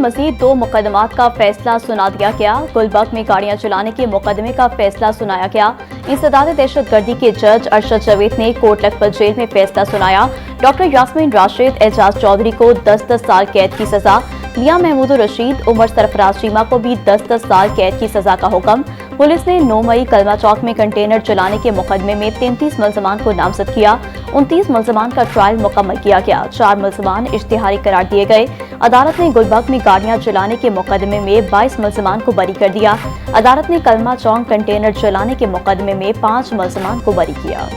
मजीद 2 मुकदमात का फैसला सुना दिया गया। गुलबर्ग में गाड़ियां चलाने के मुकदमे का फैसला सुनाया गया। इंसदाद दहशतगर्दी के जज अरशद जावेद ने कोट लखपत जेल में फैसला सुनाया। डॉक्टर यास्मीन राशिद, एजाज चौधरी को 10-10 साल कैद की सजा। मियां महमूद रशीद, उमर सरफराज चीमा को भी 10-10 साल कैद की सजा का हुक्म। पुलिस ने 9 मई कलमा चौक में कंटेनर चलाने के मुकदमे में 33 मुलजमान को नामजद किया। 29 मुलजमान का ट्रायल मुकम्मल किया गया। 4 मुलजमान इश्तिहारी करार दिए गए। अदालत ने गुलबर्ग में गाड़ियां चलाने के मुकदमे में 22 मुलजमान को बरी कर दिया। अदालत ने कलमा चौक कंटेनर चलाने के मुकदमे में 5 मुलजमान को बरी किया।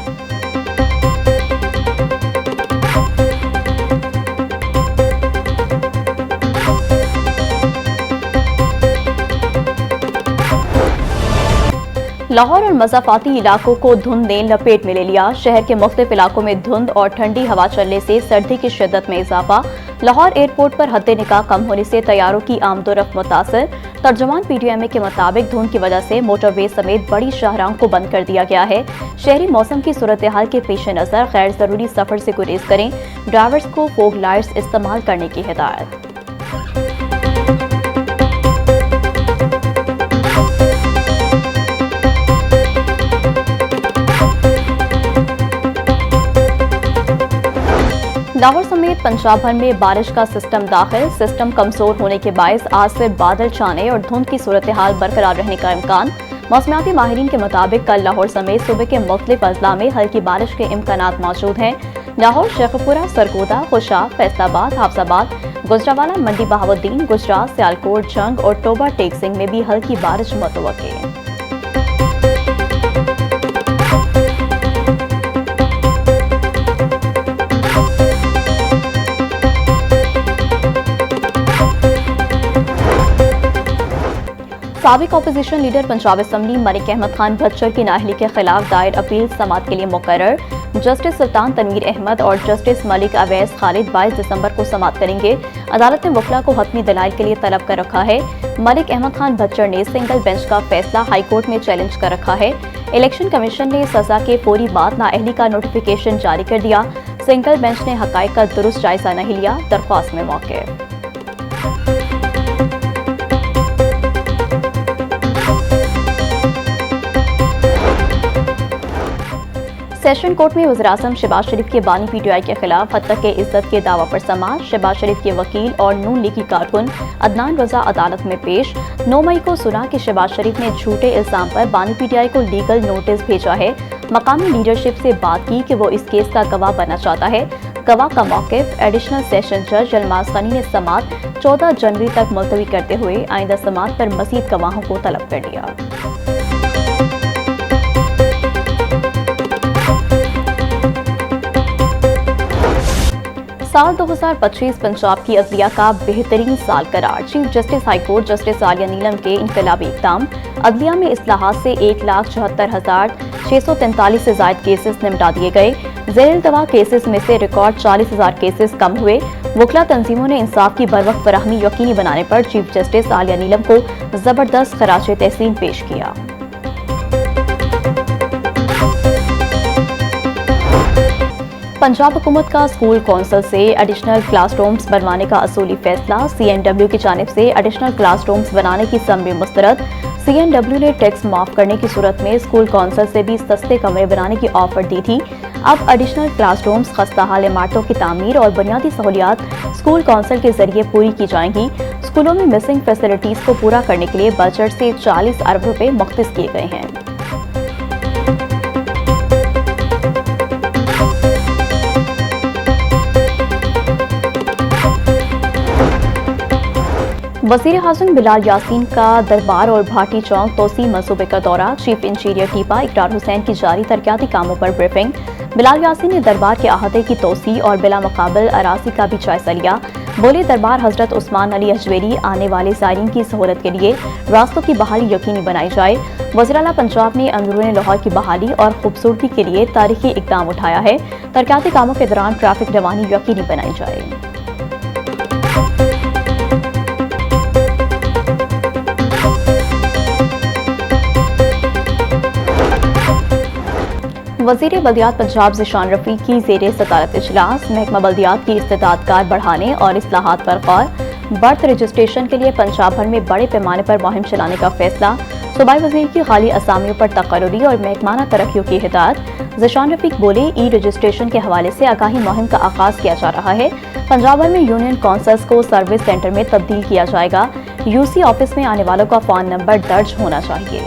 लाहौर और मज़ाफ़ाती इलाकों को धुंध ने लपेट में ले लिया। शहर के मुख्तलिफ इलाकों में धुंध और ठंडी हवा चलने से सर्दी की शिद्दत में इजाफा। लाहौर एयरपोर्ट पर हद निकाह कम होने से तैयारों की आमदोरफ्त मुतासर। तर्जुमान PTMA के मुताबिक धुंध की वजह से मोटरवे समेत बड़ी शाहराहों को बंद कर दिया गया है। शहरी मौसम की सूरत हाल के पेश नज़र गैर ज़रूरी सफर से गुरेज करें। ड्राइवर्स को फोग लाइट्स इस्तेमाल करने की हिदायत। लाहौर समेत पंजाब भर में बारिश का सिस्टम दाखिल। सिस्टम कमजोर होने के बायस आज से बादल छाने और धुंध की सूरत हाल बरकरार रहने का इम्कान। मौसमियाती माहिरीन के मुताबिक कल लाहौर समेत सूबे के मुख्तलिफ अजला में हल्की बारिश के इम्कानात मौजूद हैं। लाहौर, शेखपुरा, सरगोदा, खुशा, फैसलाबाद, हाफजाबाद, गुजरावाला, मंडी बहाउद्दीन, गुजरात, सियालकोट, जंग और टोबा टेक सिंह में भी हल्की बारिश मुतवक्के है। साबिक opposition leader Punjab assembly Malik Ahmad Khan Bhachar की नाअहली के खिलाफ दायर अपील समाअत के लिए मुकर्रर। जस्टिस सुल्तान तनवीर अहमद और जस्टिस मलिक अवैस खालिद 22 दिसंबर को समाअत करेंगे। अदालत ने वकला को हतमी दलाइल के लिए तलब कर रखा है। मलिक अहमद खान भच्चर ने सिंगल बेंच का फैसला हाईकोर्ट में चैलेंज कर रखा है। इलेक्शन कमीशन ने सजा के फौरी बाद नाअहली का नोटिफिकेशन जारी कर दिया। सिंगल बेंच ने हकाइक का दुरुस्त जायजा नहीं लिया। दरख्वास्त में मौके। सेशन कोर्ट में वज़ीर-ए-आज़म शहबाज शरीफ के बानी PTI के खिलाफ हद तक के इज्जत के दावा पर समाअत। शहबाज शरीफ के वकील और नून लीगी कारकुन अदनान रजा अदालत में पेश। 9 मई को सुना कि शहबाज शरीफ ने झूठे इल्जाम पर बानी PTI को लीगल नोटिस भेजा है। मकामी लीडरशिप से बात की कि वो इस केस का गवाह बनना चाहता है। गवाह का मौक़िफ़ एडिशनल सेशन जज अल्मास गनी ने समाअत 14 जनवरी तक मुलतवी करते हुए आइंदा समाअत पर मज़ीद गवाहों को तलब कर लिया। साल 2025 पंजाब की अदलिया का बेहतरीन साल करार। Chief justice high court justice Aliya Neelam के इनकलाबी इक़दाम। अदलिया में इस्लाहात से 1,74,643 से ज़ायद केसेस निपटा दिए गए। ज़ेर दवा केसेस में से रिकॉर्ड 40,000 केसेस कम हुए। वकला तंजीमों ने इंसाफ की बरवक्त फराहमी यकीनी बनाने पर चीफ जस्टिस आलिया नीलम को जबरदस्त खराज तहसीन पेश किया। पंजाब हुकूमत का स्कूल कौंसिल से एडिशनल क्लासरूम्स बनवाने का असूली फैसला। CNW की जानिब से एडिशनल क्लासरूम्स बनाने की समरी मुस्तरद। CNW ने टैक्स माफ करने की सूरत में स्कूल कौंसिल से भी सस्ते कमरे बनाने की ऑफर दी थी। अब एडिशनल क्लासरूम्स, खस्ता हाल इमारतों की तामीर और बुनियादी सहूलियात स्कूल कौंसिल के जरिए पूरी की जाएंगी। स्कूलों में मिसिंग फैसिलिटीज को पूरा करने के लिए बजट से 40 अरब रुपए मुख्तस किए गए हैं। वज़ीर-ए-आज़म बिलाल यासीन का दरबार और भाटी चौक तोसी मंसूबे का दौरा। चीफ इंजीनियर टीपा इकरार हुसैन की जारी तरक्याती कामों पर ब्रीफिंग। बिलाल यासीन ने दरबार के अहाते की तोसी और बिला मुकाबल अराजी का भी जायजा लिया। बोले, दरबार हजरत उस्मान अली अजमेरी आने वाले ज़ायरीन की सहूलत के लिए रास्तों की बहाली यकीनी बनाई जाए। वज़ीर आला पंजाब ने अंदरूनी लाहौर की बहाली और खूबसूरती के लिए तारीखी इकदाम उठाया है। तरक्याती कामों के दौरान ट्रैफिक रवानी यकीनी बनाई जाए। वज़ीर बल्दियात पंजाब ज़ीशान रफ़ीक की ज़ेरे सदारत इजलास। महकमा बल्दियात की इस्तेदाद कार बढ़ाने और इस्लाहात पर गौर। बर्थ रजिस्ट्रेशन के लिए पंजाब भर में बड़े पैमाने पर मुहिम चलाने का फैसला। सूबाई वजीर की खाली असामियों पर तकर्रुरी और महकमाना तरक्कियों की हिदायत। ज़िशान रफीक बोले, ई रजिस्ट्रेशन के हवाले से आगाही मुहिम का आगाज किया जा रहा है। पंजाब भर में यूनियन काउंसिल्स को सर्विस सेंटर में तब्दील किया जाएगा। यूसी ऑफिस में आने वालों का फोन नंबर दर्ज होना चाहिए।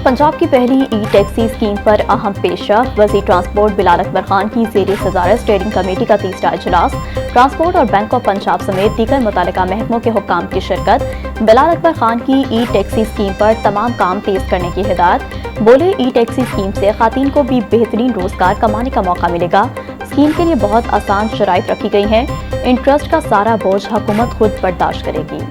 पंजाब की पहली ई टैक्सी स्कीम पर अहम पेशरफ। वज़ीर ट्रांसपोर्ट बिलाल अकबर खान की ज़ेरे सदारत स्टीयरिंग कमेटी का तीसरा इजलास। ट्रांसपोर्ट और बैंक ऑफ पंजाब समेत दीगर मुतल्लिका महकमों के हुक्काम की शिरकत। बिलाल अकबर खान की ई टैक्सी स्कीम पर तमाम काम तेज करने की हिदायत। बोले, ई टैक्सी स्कीम से खातीन को भी बेहतरीन रोजगार कमाने का मौका मिलेगा। स्कीम के लिए बहुत आसान शराइत रखी गई हैं। इंटरेस्ट का सारा बोझ हुकूमत खुद बर्दाश्त करेगी।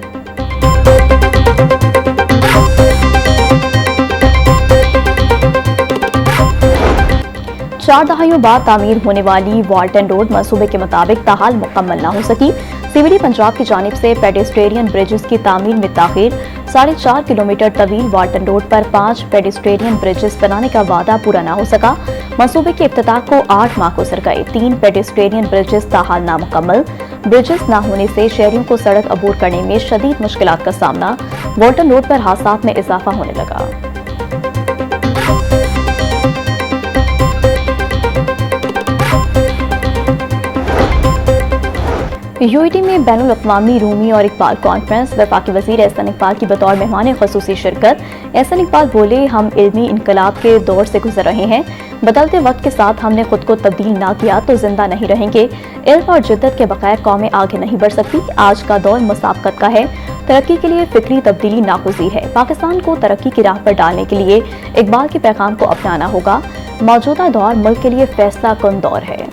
4 दहाइयों बाद तामीर होने वाली वाल्टन रोड मंसूबे के मुताबिक ताहाल मुकम्मल न हो सकी। सीबीडी पंजाब की जानिब से पेडेस्ट्रियन ब्रिजेस की तामीर में ताखीर। 4.5 किलोमीटर तवील वाल्टन रोड पर 5 पेडेस्ट्रियन ब्रिजेस बनाने का वादा पूरा न हो सका। मंसूबे के इफ्तिताह को 8 माह गुजर गए। 3 पेडेस्ट्रियन ब्रिजेस ताहाल नामुकम्मल। ब्रिजेस न होने से शहरियों को सड़क अबूर करने में शदीद मुश्किलात का सामना। वाल्टन रोड पर हादसात में इजाफा होने लगा। यूईटी में बैनुल अक़वामी रूमी और इकबाल कॉन्फ्रेंस। वफाकी वज़ीर एहसन इकबाल की बतौर मेहमान ख़ुसूसी शिरकत। एहसन इकबाल बोले, हम इल्मी इनकलाब के दौर से गुजर रहे हैं। बदलते वक्त के साथ हमने खुद को तब्दील ना किया तो जिंदा नहीं रहेंगे। इल्म और जिद्दत के बगैर कौमें आगे नहीं बढ़ सकती। आज का दौर मुसाबकत का है। तरक्की के लिए फिक्री तब्दीली नागुज़ीर है। पाकिस्तान को तरक्की की राह पर डालने के लिए इकबाल के पैगाम को अपनाना होगा। मौजूदा दौर मुल्क के लिए फैसला कुन दौर है।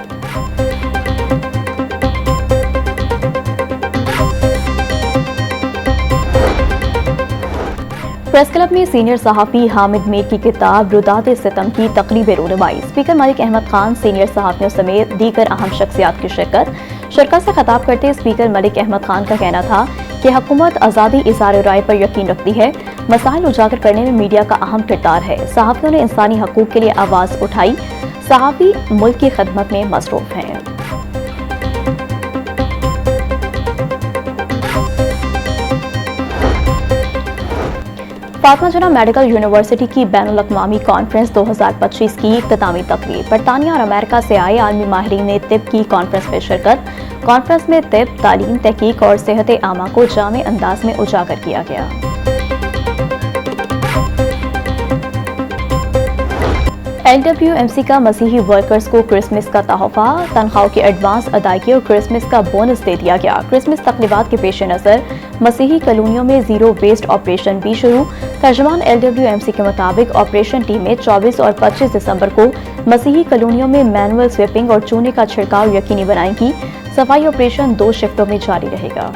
प्रेस क्लब में सीनियर सहाफ़ी हामिद मीर की किताब रुदात सितम की तकरीब रूनुमाई। स्पीकर मलिक अहमद खान, सीनियर सहाफ़ियों समेत दीगर अहम शख्सियात की शिरकत से खिताब करते स्पीकर मलिक अहमद खान का कहना था कि हुकूमत आज़ादी इज़हार राय पर यकीन रखती है। मसाइल उजागर करने में मीडिया का अहम किरदार है। सहाफ़ियों ने इंसानी हकूक़ के लिए आवाज़ उठाई। सहाफ़ी मुल्क की खिदमत में मसरूफ़ हैं। फातिमा जना मेडिकल यूनिवर्सिटी की बैनुल अक़वामी कॉन्फ्रेंस 2025 की इख्तितामी तकरीब। बरतानिया और अमेरिका से आए आलमी माहिरीन ने तिब की कॉन्फ्रेंस में शिरकत। कॉन्फ्रेंस में तिब, तालीम, तहकीक और सेहत आमा को जामे अंदाज में उजागर किया गया। LWMC का मसीही वर्कर्स को क्रिसमस का तोहफा, तनख्वाहों की एडवांस अदायगी और क्रिसमस का बोनस दे दिया गया। क्रिसमस तकरीबात के पेश नज़र मसीही कॉलोनियों में जीरो वेस्ट ऑपरेशन भी शुरू। तर्जुमान LWMC के मुताबिक ऑपरेशन टीम में 24 और 25 दिसंबर को मसीही कॉलोनियों में मैनुअल स्वीपिंग और चूने का छिड़काव यकीनी बनाएगी। सफाई ऑपरेशन 2 शिफ्टों में जारी रहेगा।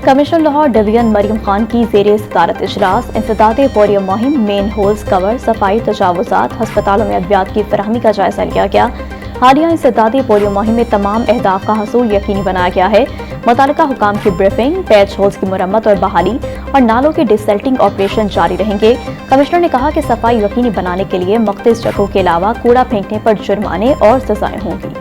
कमिश्नर लाहौर डिवीजन मरियम खान की ज़ेरे सदारत इजलास। इंसदाद पोलियो मुहिम, मेन होल्स कवर, सफाई, तजावुज़ात, हस्पतालों में अद्वियात की फराहमी का जायजा लिया गया। हालिया इंसदादी पोलियो मुहिम में तमाम अहदाफ का हसूल यकीनी बनाया गया है। मुतालिका हुकाम की ब्रीफिंग, पैच होल्स की मुरम्मत और बहाली और नालों के डिसल्टिंग ऑपरेशन जारी रहेंगे। कमिश्नर ने कहा कि सफाई यकीनी बनाने के लिए मुख्तलिफ जगहों के अलावा कूड़ा फेंकने पर जुर्माने और सजाएं होंगी।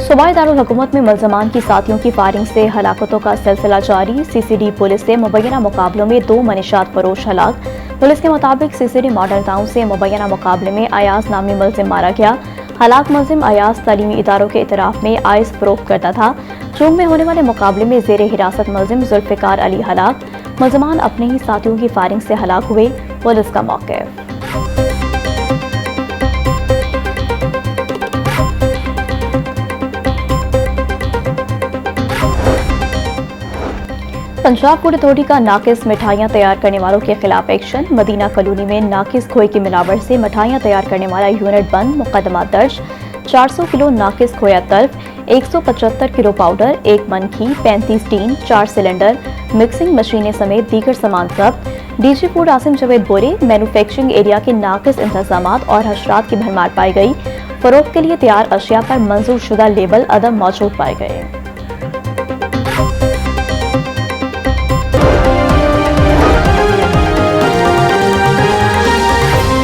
सूबाई दारुल हुकूमत में मुल्ज़मान की साथियों की फायरिंग से हलाकतों का सिलसिला जारी। CCD पुलिस से मुबैना मुकाबलों में 2 मनीशात फरोश हलाक। पुलिस के मुताबिक CCD मॉडल टाउन से मुबैना मुकाबले में अयाज नामी मुल्ज़िम मारा गया। हलाक मुल्ज़िम अयाज तालीमी इदारों के इतराफ में आइस फरोख्त करता था। चूंग में होने वाले मुकाबले में ज़ेरे हिरासत मुल्ज़िम जुल्फ़िकार अली हलाक। मुल्ज़मान अपने ही साथियों की फायरिंग से हलाक हुए। पुलिस का मौक़िफ़। पंजाब फूड अथॉरिटी का नाकिस मिठाइयाँ तैयार करने वालों के खिलाफ एक्शन। मदीना कॉलोनी में नाकिस खोए की मिलावट से मिठाइयाँ तैयार करने वाला यूनिट बंद, मुकदमा दर्ज। 400 किलो नाकिस खोया तल्फ, 175 किलो पाउडर, 1 मन घी, 35 टीन, 4 सिलेंडर, मिक्सिंग मशीनें समेत दीगर सामान जब्त। DG फूड आसिम जवेद बोले, मैन्युफैक्चरिंग एरिया के नाकिस इंतजामात और हशरात की भरमार पाई गई। फरोख्त के लिए तैयार अशिया पर मंजूर शुदा लेबल अदम मौजूद पाए गए।